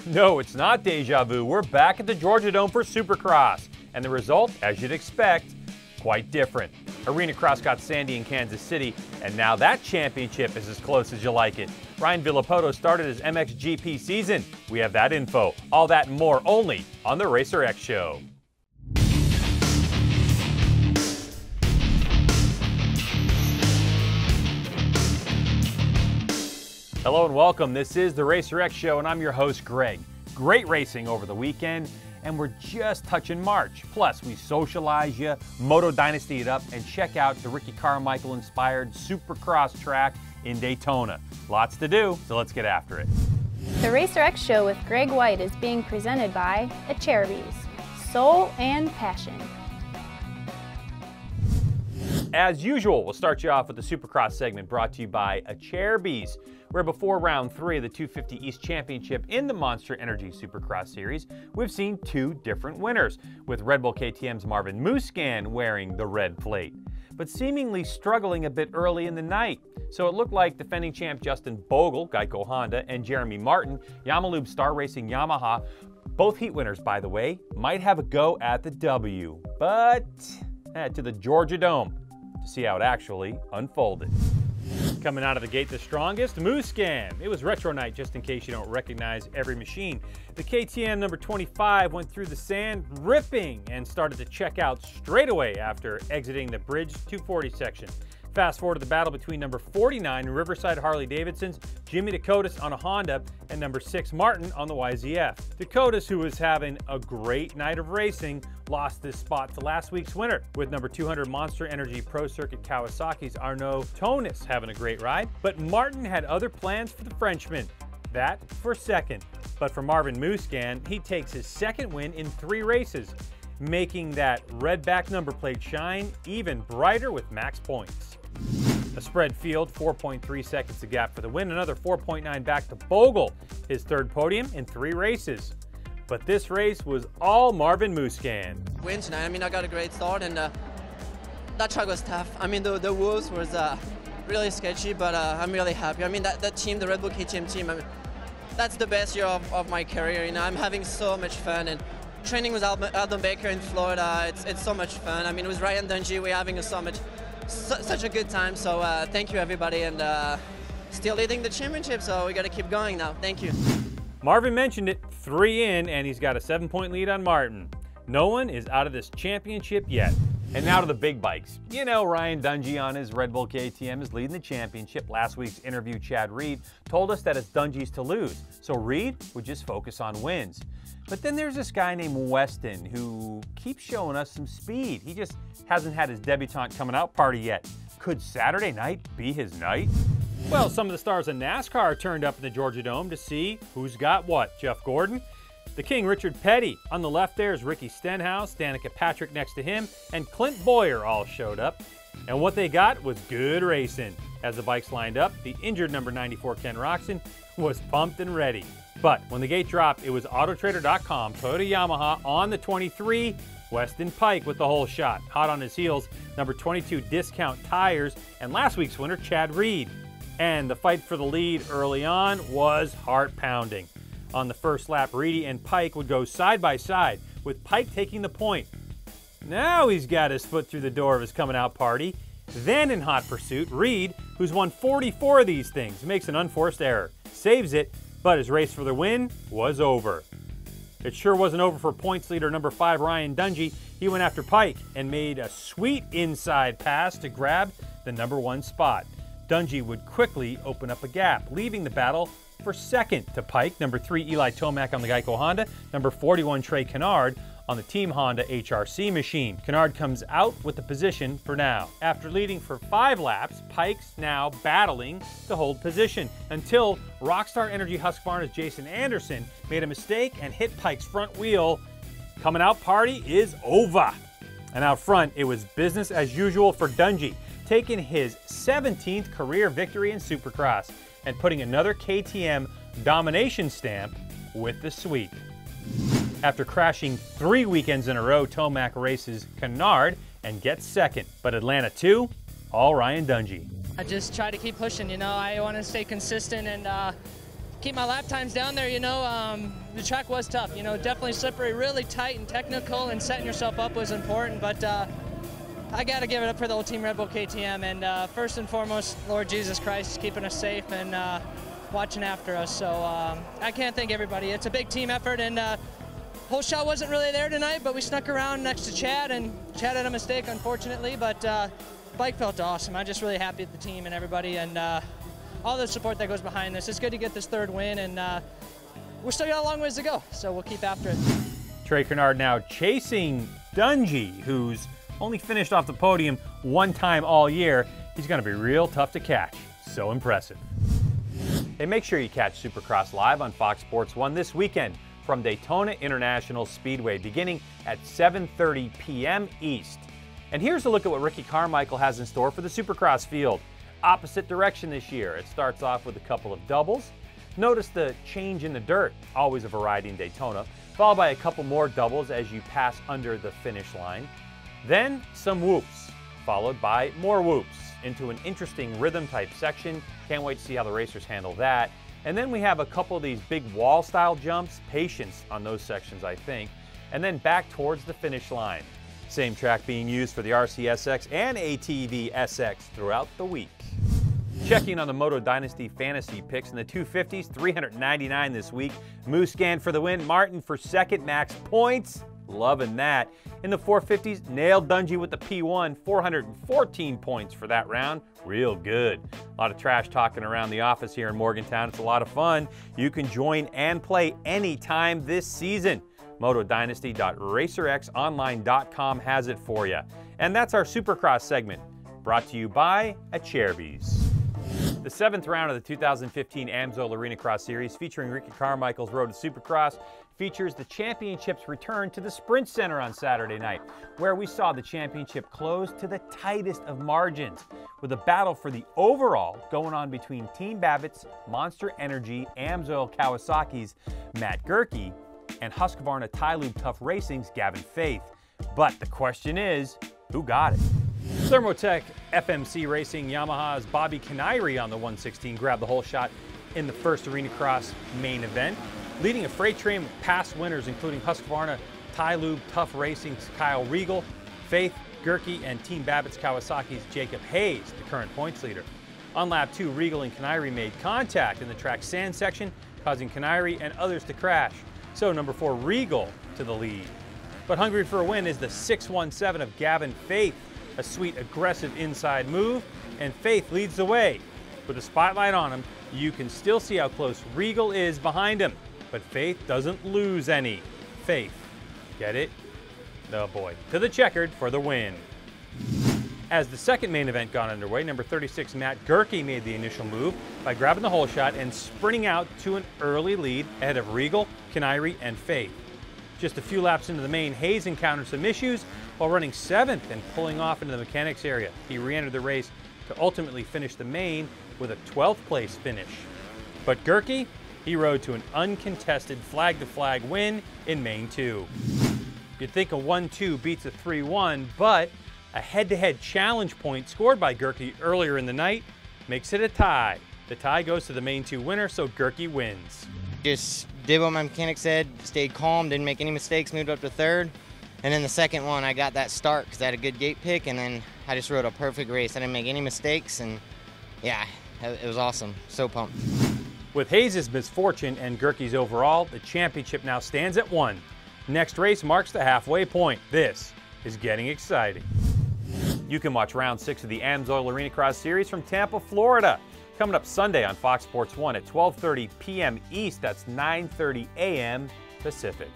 No, it's not deja vu. We're back at the Georgia Dome for Supercross. And the result, as you'd expect, quite different. Arena Cross got sandy in Kansas City, and now that championship is as close as you like it. Ryan Villapoto started his MXGP season. We have that info. All that and more only on the Racer X Show. Hello and welcome. This is the Racer X Show, and I'm your host, Greg. Great racing over the weekend, and we're just touching March. Plus, we socialize you, Moto Dynasty it up, and check out the Ricky Carmichael-inspired Supercross track in Daytona. Lots to do, so let's get after it. The Racer X Show with Greg White is being presented by Acherbys, Soul and Passion. As usual, we'll start you off with the Supercross segment brought to you by Acherbys, where before round 3 of the 250 East Championship in the Monster Energy Supercross Series, we've seen two different winners, with Red Bull KTM's Marvin Musquin wearing the red plate, but seemingly struggling a bit early in the night. So it looked like defending champ Justin Bogle, Geico Honda, and Jeremy Martin, Yamalube Star Racing Yamaha, both heat winners by the way, might have a go at the W, but to the Georgia Dome to see how it actually unfolded. Coming out of the gate the strongest, Musquin. It was retro night, just in case you don't recognize every machine. The KTM number 25 went through the sand ripping and started to check out straight away after exiting the Bridge 240 section. Fast forward to the battle between number 49 Riverside Harley-Davidson's Jimmy Dakotas on a Honda and number 6 Martin on the YZF. Dakotas, who was having a great night of racing, lost this spot to last week's winner, with number 200 Monster Energy Pro Circuit Kawasaki's Arnaud Tonis having a great ride. But Martin had other plans for the Frenchman. That for second. But for Marvin Musquin, he takes his second win in 3 races, making that red back number plate shine even brighter with max points. A spread field, 4.3 seconds to gap for the win, another 4.9 back to Bogle, his third podium in 3 races. But this race was all Marvin Musquin. Win tonight. I mean, I got a great start, and that track was tough. I mean, the whoops was really sketchy, but I'm really happy. I mean, that team, the Red Bull KTM team, I mean, that's the best year of my career. You know, I'm having so much fun, and training with Aldon Baker in Florida, it's so much fun. I mean, with Ryan Dungey, we're having such a good time. So thank you, everybody, and still leading the championship, so we got to keep going now. Thank you. Marvin mentioned it, 3 in, and he's got a 7-point lead on Martin. No one is out of this championship yet. And now to the big bikes. You know, Ryan Dungey on his Red Bull KTM is leading the championship. Last week's interview, Chad Reed told us that it's Dungey's to lose, so Reed would just focus on wins. But then there's this guy named Weston who keeps showing us some speed. He just hasn't had his debutante coming out party yet. Could Saturday night be his night? Well, some of the stars of NASCAR turned up in the Georgia Dome to see who's got what. Jeff Gordon, the King Richard Petty. On the left there is Ricky Stenhouse, Danica Patrick next to him, and Clint Boyer all showed up. And what they got was good racing. As the bikes lined up, the injured number 94 Ken Roczen was pumped and ready. But when the gate dropped, it was Autotrader.com, Toyota Yamaha on the 23, Weston Pike with the whole shot. Hot on his heels, number 22 Discount Tires, and last week's winner, Chad Reed. And the fight for the lead early on was heart-pounding. On the first lap, Reedy and Pike would go side by side, with Pike taking the point. Now he's got his foot through the door of his coming-out party. Then in hot pursuit, Reed, who's won 44 of these things, makes an unforced error, saves it, but his race for the win was over. It sure wasn't over for points leader number 5, Ryan Dungey. He went after Pike and made a sweet inside pass to grab the number 1 spot. Dungey would quickly open up a gap, leaving the battle for second to Pike, number 3 Eli Tomac on the Geico Honda, number 41 Trey Kennard on the Team Honda HRC machine. Kennard comes out with the position for now. After leading for 5 laps, Pike's now battling to hold position until Rockstar Energy Husqvarna's Jason Anderson made a mistake and hit Pike's front wheel. Coming out party is over. And out front, it was business as usual for Dungey, taking his 17th career victory in Supercross and putting another KTM domination stamp with the sweep. After crashing 3 weekends in a row, Tomac races Kennard and gets second. But Atlanta 2, all Ryan Dungey. I just try to keep pushing, you know. I want to stay consistent and keep my lap times down there. You know, the track was tough. You know, definitely slippery, really tight and technical, and setting yourself up was important. But I got to give it up for the whole team, Red Bull KTM, and first and foremost, Lord Jesus Christ is keeping us safe and watching after us. So I can't thank everybody. It's a big team effort, and whole shot wasn't really there tonight, but we snuck around next to Chad, and Chad had a mistake, unfortunately, but bike felt awesome. I'm just really happy with the team and everybody, and all the support that goes behind this. It's good to get this third win, and we're still got a long ways to go, so we'll keep after it. Trey Canard now chasing Dungey, who's only finished off the podium one time all year. He's going to be real tough to catch. So impressive. Hey, make sure you catch Supercross live on Fox Sports 1 this weekend from Daytona International Speedway, beginning at 7:30 p.m. East. And here's a look at what Ricky Carmichael has in store for the Supercross field. Opposite direction this year. It starts off with a couple of doubles. Notice the change in the dirt, always a variety in Daytona, followed by a couple more doubles as you pass under the finish line. Then some whoops, followed by more whoops into an interesting rhythm type section. Can't wait to see how the racers handle that. And then we have a couple of these big wall style jumps, patience on those sections I think, and then back towards the finish line. Same track being used for the RCSX and ATV SX throughout the week. Checking on the Moto Dynasty fantasy picks in the 250s, 399 this week. Muscan for the win, Martin for second, max points. Loving that. In the 450s, nailed Dungey with the P1, 414 points for that round. Real good. A lot of trash talking around the office here in Morgantown. It's a lot of fun. You can join and play anytime this season. MotoDynasty.RacerXOnline.com has it for you. And that's our Supercross segment, brought to you by Acherbys. The 7th round of the 2015 AMSOIL Arena Cross Series, featuring Ricky Carmichael's Road to Supercross, features the championship's return to the Sprint Center on Saturday night, where we saw the championship close to the tightest of margins, with a battle for the overall going on between Team Babbitt's Monster Energy AMSOIL Kawasaki's Matt Gerke and Husqvarna Tylube Tough Racing's Gavin Faith. But the question is, who got it? Thermotech FMC Racing Yamaha's Bobby Kanairi on the 116 grabbed the whole shot in the first Arena Cross main event, leading a freight train with past winners including Husqvarna Tylube Tough Racing's Kyle Regal, Faith, Gerke, and Team Babbitt's Kawasaki's Jacob Hayes, the current points leader. On lap 2, Regal and Kanairi made contact in the track's sand section, causing Kanairi and others to crash. So number 4, Regal to the lead. But hungry for a win is the 617 of Gavin Faith, a sweet, aggressive inside move, and Faith leads the way. With a spotlight on him, you can still see how close Regal is behind him, but Faith doesn't lose any. Faith, get it? Oh boy, to the checkered for the win. As the second main event got underway, number 36 Matt Gerke made the initial move by grabbing the whole shot and sprinting out to an early lead ahead of Regal, Kanairi, and Faith. Just a few laps into the main, Hayes encountered some issues while running 7th and pulling off into the mechanics area. He re-entered the race to ultimately finish the main with a 12th place finish. But Gerke, he rode to an uncontested flag-to-flag win in main 2. You'd think a 1-2 beats a 3-1, but a head-to-head challenge point scored by Gerke earlier in the night makes it a tie. The tie goes to the main 2 winner, so Gerke wins. Just did what my mechanic said, stayed calm, didn't make any mistakes, moved up to 3rd. And then the second one, I got that start because I had a good gate pick, and then I just rode a perfect race. I didn't make any mistakes, and yeah, it was awesome. So pumped. With Hayes' misfortune and Gerke's overall, the championship now stands at 1. Next race marks the halfway point. This is getting exciting. You can watch round 6 of the AMSOIL Arena Cross Series from Tampa, Florida. Coming up Sunday on Fox Sports 1 at 12:30 p.m. East, that's 9:30 a.m. Pacific.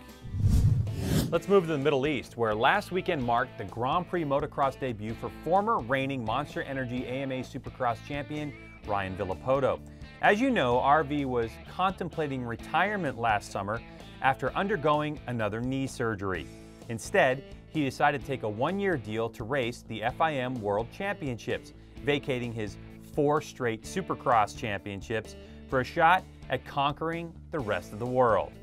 Let's move to the Middle East, where last weekend marked the Grand Prix Motocross debut for former reigning Monster Energy AMA Supercross champion Ryan Villopoto. As you know, RV was contemplating retirement last summer after undergoing another knee surgery. Instead, he decided to take a 1-year deal to race the FIM World Championships, vacating his 4 straight Supercross championships for a shot at conquering the rest of the world.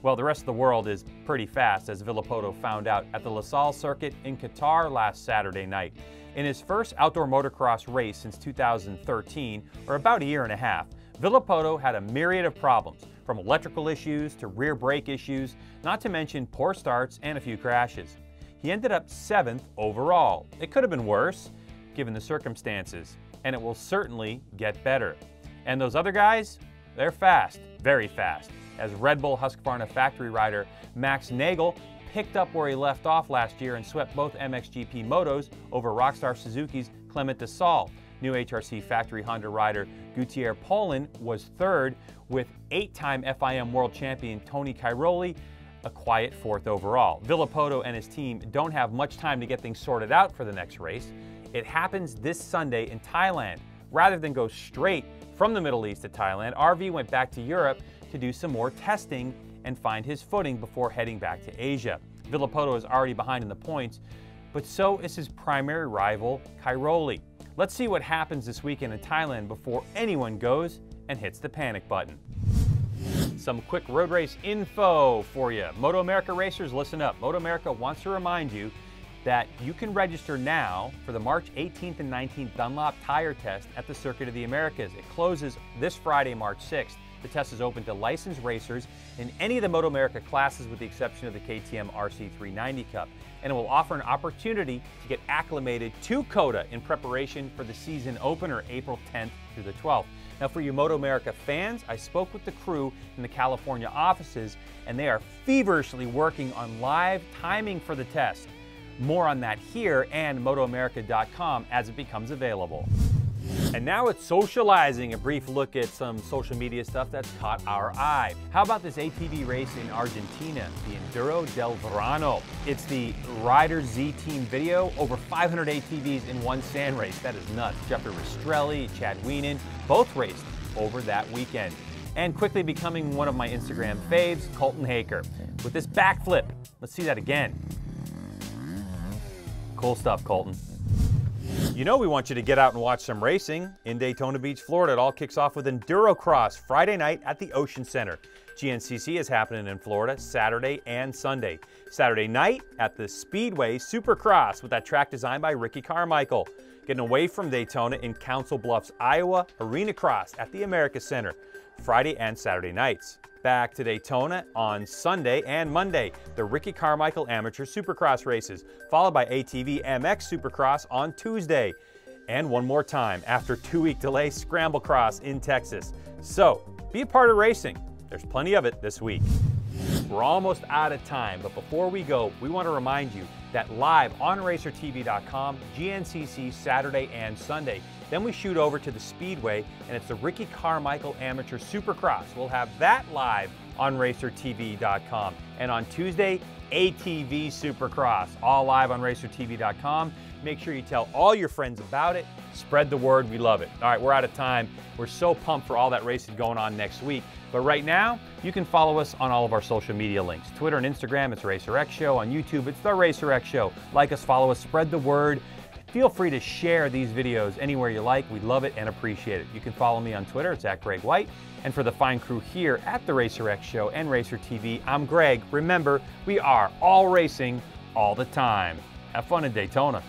Well, the rest of the world is pretty fast, as Villopoto found out at the La Salle circuit in Qatar last Saturday night. In his first outdoor motocross race since 2013, or about a year and a half, Villopoto had a myriad of problems, from electrical issues to rear brake issues, not to mention poor starts and a few crashes. He ended up 7th overall. It could have been worse, given the circumstances, and it will certainly get better. And those other guys, they're fast, very fast, as Red Bull Husqvarna factory rider Max Nagel picked up where he left off last year and swept both MXGP motos over Rockstar Suzuki's Clement de Sol. New HRC factory Honda rider Gutiérrez Poland was 3rd, with 8-time FIM world champion Tony Cairoli a quiet 4th overall. Villopoto and his team don't have much time to get things sorted out for the next race. It happens this Sunday in Thailand. Rather than go straight from the Middle East to Thailand, RV went back to Europe to do some more testing and find his footing before heading back to Asia. Villopoto is already behind in the points, but so is his primary rival, Cairoli. Let's see what happens this weekend in Thailand before anyone goes and hits the panic button. Some quick road race info for you. Moto America racers, listen up. Moto America wants to remind you that you can register now for the March 18th and 19th Dunlop tire test at the Circuit of the Americas. It closes this Friday, March 6th. The test is open to licensed racers in any of the Moto America classes with the exception of the KTM RC390 Cup. And it will offer an opportunity to get acclimated to COTA in preparation for the season opener April 10th through the 12th. Now for you Moto America fans, I spoke with the crew in the California offices and they are feverishly working on live timing for the test. More on that here and MotoAmerica.com as it becomes available. And now it's socializing, a brief look at some social media stuff that's caught our eye. How about this ATV race in Argentina, the Enduro del Verano? It's the Rider Z Team video, over 500 ATVs in one sand race. That is nuts. Jeffrey Rastrelli, Chad Wienen, both raced over that weekend. And quickly becoming one of my Instagram faves, Colton Haker, with this backflip. Let's see that again. Cool stuff, Colton. You know we want you to get out and watch some racing. In Daytona Beach, Florida, it all kicks off with Endurocross Friday night at the Ocean Center. GNCC is happening in Florida Saturday and Sunday. Saturday night at the Speedway Supercross with that track designed by Ricky Carmichael. Getting away from Daytona in Council Bluffs, Iowa, Arena Cross at the America Center. Friday and Saturday nights. Back to Daytona on Sunday and Monday, the Ricky Carmichael Amateur Supercross races, followed by ATV MX Supercross on Tuesday. And one more time, after a 2-week delay, Scramble Cross in Texas. So, be a part of racing. There's plenty of it this week. We're almost out of time, but before we go, we want to remind you that live on RacerTV.com, GNCC Saturday and Sunday. Then we shoot over to the Speedway, and it's the Ricky Carmichael Amateur Supercross. We'll have that live on RacerTV.com. And on Tuesday, ATV Supercross, all live on RacerTV.com. Make sure you tell all your friends about it. Spread the word. We love it. All right, we're out of time. We're so pumped for all that racing going on next week. But right now, you can follow us on all of our social media links. Twitter and Instagram, it's RacerX Show. On YouTube, it's The RacerX Show. Like us, follow us, spread the word. Feel free to share these videos anywhere you like. We love it and appreciate it. You can follow me on Twitter. It's @GregWhite. And for the fine crew here at the RacerX Show and Racer TV, I'm Greg. Remember, we are all racing all the time. Have fun in Daytona.